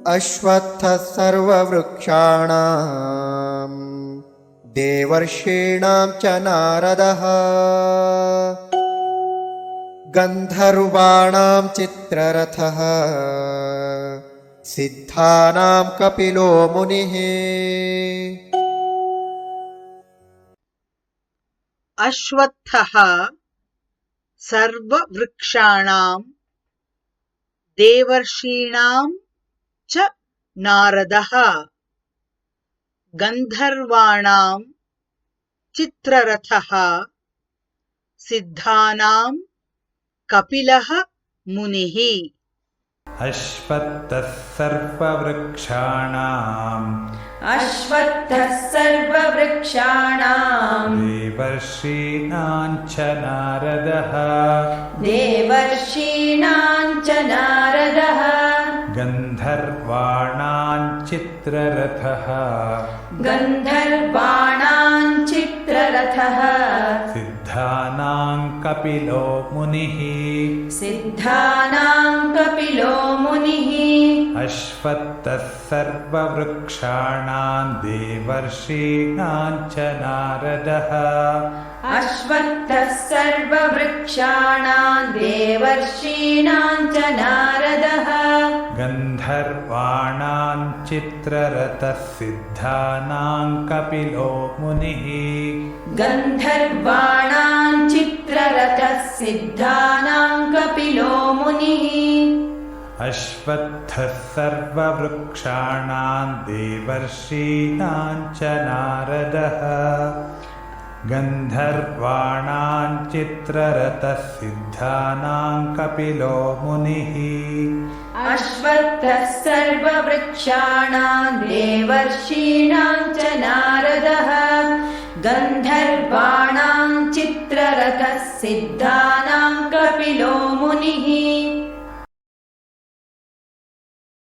अश्वत्थः सर्ववृक्षाणां देवर्षीणां च नारदः गन्धर्वाणां चित्ररथः सिद्धानां कपिलो मुनिः। अश्वत्थः सर्ववृक्षाणां देवर्षीणां च नारदः गन्धर्वाणां चित्ररथः सिद्धानां कपिलः मुनिः। अश्वत्थः सर्ववृक्षाणां देवर्षीणां च नारदः गन्धर्वाणां चित्ररथः सिद्धानां कपिलो मुनिः। अश्वत्थः सर्ववृक्षाणां देवर्षीणां च नारदः गन्धर्वाणां चित्ररथः सिद्धानां कपिलो मुनिः। अश्वत्थः सर्ववृक्षाणां देवर्षीणां च नारदः गन्धर्वाणां चित्ररथः सिद्धानां कपिलो मुनिः। अश्वत्थः सर्ववृक्षाणां देवर्षीणां च नारदः गन्धर्वाणां चित्ररथः सिद्धानां कपिलो मुनिः।